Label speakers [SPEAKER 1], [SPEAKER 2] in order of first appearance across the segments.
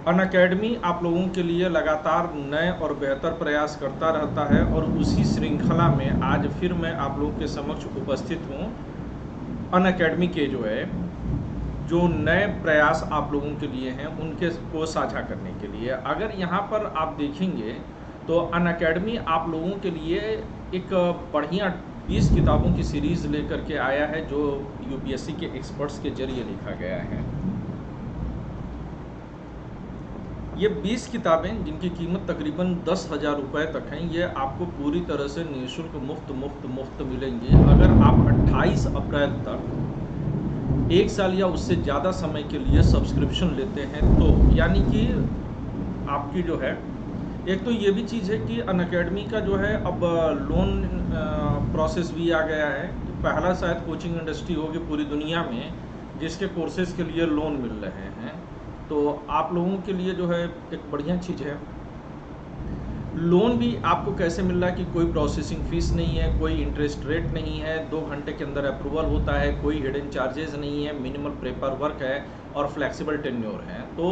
[SPEAKER 1] Unacademy आप लोगों के लिए लगातार नए और बेहतर प्रयास करता रहता है और उसी श्रृंखला में आज फिर मैं आप लोगों के समक्ष उपस्थित हूँ। अनअकैडमी के जो नए प्रयास आप लोगों के लिए हैं उनके को साझा करने के लिए अगर यहाँ पर आप देखेंगे तो अनअकैडमी आप लोगों के लिए एक बढ़िया 20 किताबों की सीरीज़ लेकर के आया है जो यूपीएससी के एक्सपर्ट्स के जरिए लिखा गया है। ये 20 किताबें जिनकी कीमत तकरीबन 10,000 रुपये तक हैं, ये आपको पूरी तरह से निःशुल्क मुफ्त मिलेंगी अगर आप 28 अप्रैल तक 1 साल या उससे ज़्यादा समय के लिए सब्सक्रिप्शन लेते हैं तो यानी कि आपकी जो है एक तो ये भी चीज़ है कि अनअकैडमी का जो है अब लोन प्रोसेस भी आ गया है। पहला शायद कोचिंग इंडस्ट्री होगी पूरी दुनिया में जिसके कोर्सेज के लिए लोन मिल रहे हैं, तो आप लोगों के लिए जो है एक बढ़िया चीज़ है। लोन भी आपको कैसे मिल रहा है कि कोई प्रोसेसिंग फ़ीस नहीं है, कोई इंटरेस्ट रेट नहीं है, 2 घंटे के अंदर अप्रूवल होता है, कोई हिडन चार्जेस नहीं है, मिनिमल पेपर वर्क है और फ्लेक्सिबल टेन्योर है। तो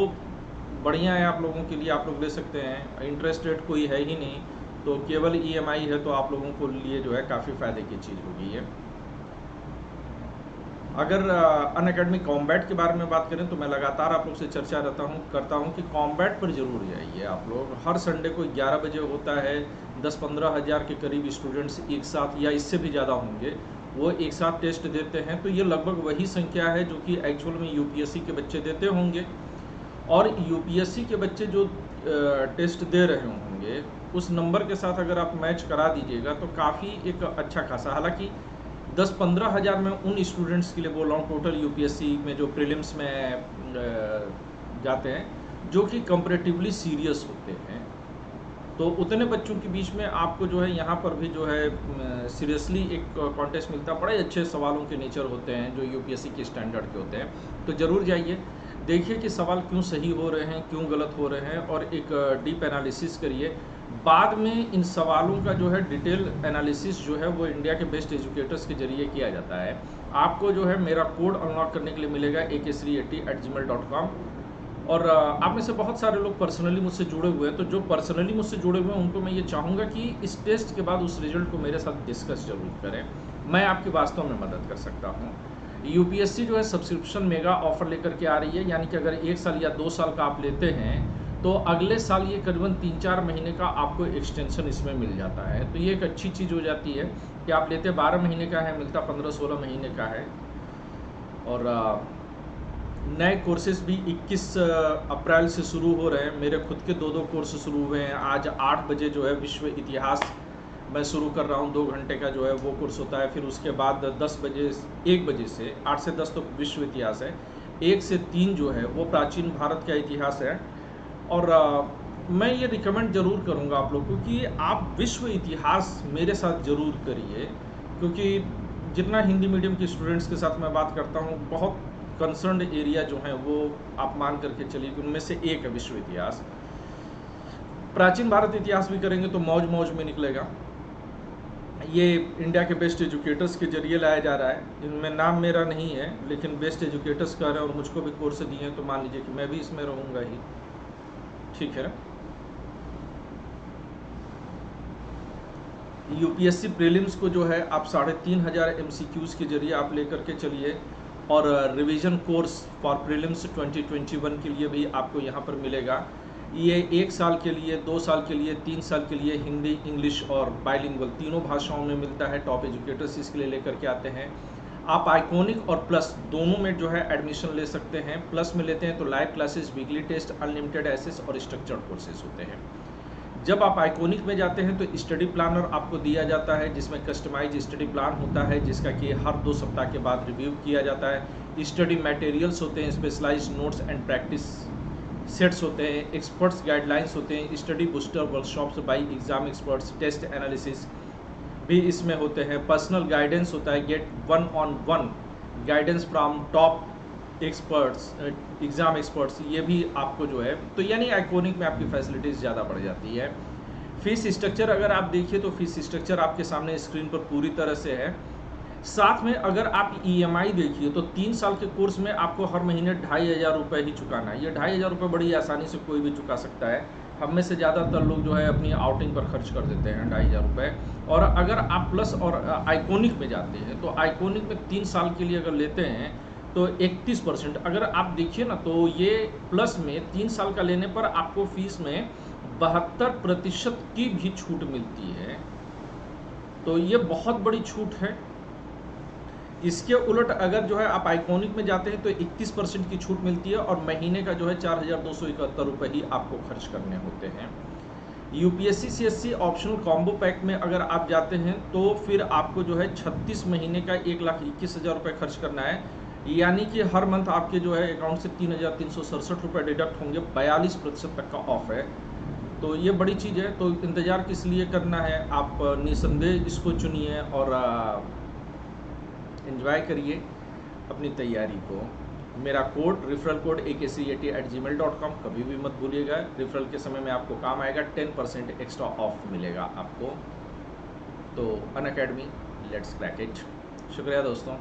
[SPEAKER 1] बढ़िया है आप लोगों के लिए, आप लोग ले सकते हैं। इंटरेस्ट रेट कोई है ही नहीं, तो केवल ईएमआई है, तो आप लोगों को लिए जो है काफ़ी फ़ायदे की चीज़ होगी ये। अगर अनअकैडमी कॉम्बैट के बारे में बात करें तो मैं लगातार आप लोग से चर्चा करता हूँ कि कॉम्बैट पर ज़रूर जाइए आप लोग। हर संडे को 11 बजे होता है, 10-15 हज़ार के करीब स्टूडेंट्स एक साथ या इससे भी ज़्यादा होंगे, वो एक साथ टेस्ट देते हैं। तो ये लगभग वही संख्या है जो कि एक्चुअल में यूपीएससी के बच्चे देते होंगे, और यूपीएससी के बच्चे जो टेस्ट दे रहे होंगे उस नंबर के साथ अगर आप मैच करा दीजिएगा तो काफ़ी एक अच्छा खासा, हालांकि 10-15 हज़ार में उन स्टूडेंट्स के लिए बोल रहा हूँ टोटल यूपीएससी में जो प्रीलिम्स में जाते हैं जो कि कंपैरेटिवली सीरियस होते हैं, तो उतने बच्चों के बीच में आपको जो है यहाँ पर भी जो है सीरियसली एक कॉन्टेस्ट मिलता है। बड़े अच्छे सवालों के नेचर होते हैं जो यूपीएससी के स्टैंडर्ड के होते हैं, तो ज़रूर जाइए, देखिए कि सवाल क्यों सही हो रहे हैं, क्यों गलत हो रहे हैं, और एक डीप एनालिसिस करिए। बाद में इन सवालों का जो है डिटेल एनालिसिस जो है वो इंडिया के बेस्ट एजुकेटर्स के जरिए किया जाता है। आपको जो है मेरा कोड अनलॉक करने के लिए मिलेगा ak380@gmail.com, और आप में से बहुत सारे लोग पर्सनली मुझसे जुड़े हुए हैं, तो जो पर्सनली मुझसे जुड़े हुए हैं उनको मैं ये चाहूँगा कि इस टेस्ट के बाद उस रिजल्ट को मेरे साथ डिस्कस जरूर करें, मैं आपकी वास्तव में मदद कर सकता हूँ। यूपीएससी जो है सब्सक्रिप्शन मेगा ऑफर लेकर के आ रही है, यानी कि अगर 1 साल या 2 साल का आप लेते हैं तो अगले साल ये करीबन 3-4 महीने का आपको एक्सटेंशन इसमें मिल जाता है। तो ये एक अच्छी चीज़ हो जाती है कि आप लेते 12 महीने का है, मिलता 15-16 महीने का है। और नए कोर्सेज भी 21 अप्रैल से शुरू हो रहे हैं। मेरे खुद के 2 कोर्स शुरू हुए हैं। आज 8 बजे जो है विश्व इतिहास मैं शुरू कर रहा हूँ, 2 घंटे का जो है वो कोर्स होता है। फिर उसके बाद 1 बजे से 8 से 10 तो विश्व इतिहास है, 1 से 3 जो है वो प्राचीन भारत का इतिहास है। और मैं ये रिकमेंड ज़रूर करूँगा आप लोग को कि आप विश्व इतिहास मेरे साथ ज़रूर करिए, क्योंकि जितना हिंदी मीडियम के स्टूडेंट्स के साथ मैं बात करता हूँ, बहुत कंसर्न्ड एरिया जो हैं वो आप मान करके चलिए कि उनमें से एक है विश्व इतिहास। प्राचीन भारत इतिहास भी करेंगे तो मौज मौज में निकलेगा। ये इंडिया के बेस्ट एजुकेटर्स के जरिए लाया जा रहा है, इनमें नाम मेरा नहीं है लेकिन बेस्ट एजुकेटर्स कर रहे हैं और मुझको भी कोर्स दिए हैं, तो मान लीजिए कि मैं भी इसमें रहूँगा ही, ठीक है ना। यूपीएससी प्रीलिम्स को जो है आप 3,500 MCQs के जरिए आप लेकर के चलिए, और रिवीजन कोर्स फॉर प्रीलिम्स 2021 के लिए भी आपको यहाँ पर मिलेगा। ये 1 साल के लिए, 2 साल के लिए, 3 साल के लिए हिंदी, इंग्लिश और बाइलिंगुअल तीनों भाषाओं में मिलता है। टॉप एजुकेटर्स इसके लिए लेकर के आते हैं। आप आइकॉनिक और प्लस दोनों में जो है एडमिशन ले सकते हैं। प्लस में लेते हैं तो live classes, weekly test, unlimited access और स्ट्रक्चर्ड कोर्सेज होते हैं। जब आप आइकॉनिक में जाते हैं तो स्टडी प्लानर आपको दिया जाता है, जिसमें कस्टमाइज स्टडी प्लान होता है, जिसका कि हर 2 सप्ताह के बाद रिव्यू किया जाता है। स्टडी मटेरियल्स होते हैं, specialised notes and practice sets होते हैं, एक्सपर्ट्स गाइडलाइंस होते हैं, study booster workshops by exam experts, test analysis भी इसमें होते हैं। पर्सनल गाइडेंस होता है, get 1-on-1 guidance from top experts, exam experts, ये भी आपको जो है, तो यानी आइकॉनिक में आपकी फैसिलिटीज़ ज़्यादा बढ़ जाती है। फीस स्ट्रक्चर अगर आप देखिए तो फीस स्ट्रक्चर आपके सामने स्क्रीन पर पूरी तरह से है। साथ में अगर आप ईएमआई देखिए तो 3 साल के कोर्स में आपको हर महीने 2,500 रुपये ही चुकाना है। ये 2,500 रुपये बड़ी आसानी से कोई भी चुका सकता है। हम में से ज़्यादातर लोग जो है अपनी आउटिंग पर खर्च कर देते हैं 2,500 रुपये। और अगर आप प्लस और आइकॉनिक में जाते हैं तो आइकॉनिक में 3 साल के लिए अगर लेते हैं तो 31%। अगर आप देखिए ना तो ये प्लस में 3 साल का लेने पर आपको फीस में 72% की भी छूट मिलती है। तो ये बहुत बड़ी छूट है। इसके उलट अगर जो है आप आइकॉनिक में जाते हैं तो 31% की छूट मिलती है और महीने का जो है 4,271 रुपये ही आपको खर्च करने होते हैं। UPSC CSC optional combo pack में अगर आप जाते हैं तो फिर आपको जो है 36 महीने का 1,21,000 रुपये खर्च करना है, यानी कि हर मंथ आपके जो है अकाउंट से 3,367 रुपये डिडक्ट होंगे। 42% तक का ऑफ है। तो ये बड़ी चीज़ है। तो इंतज़ार किस लिए करना है, आप निसंदेह इसको चुनिए और एंजॉय करिए अपनी तैयारी को। मेरा कोड रेफरल कोड akc80@gmail.com कभी भी मत भूलिएगा। रेफरल के समय में आपको काम आएगा। 10% एक्स्ट्रा ऑफ मिलेगा आपको। तो अनअकैडमी, लेट्स क्रैक इट। शुक्रिया दोस्तों।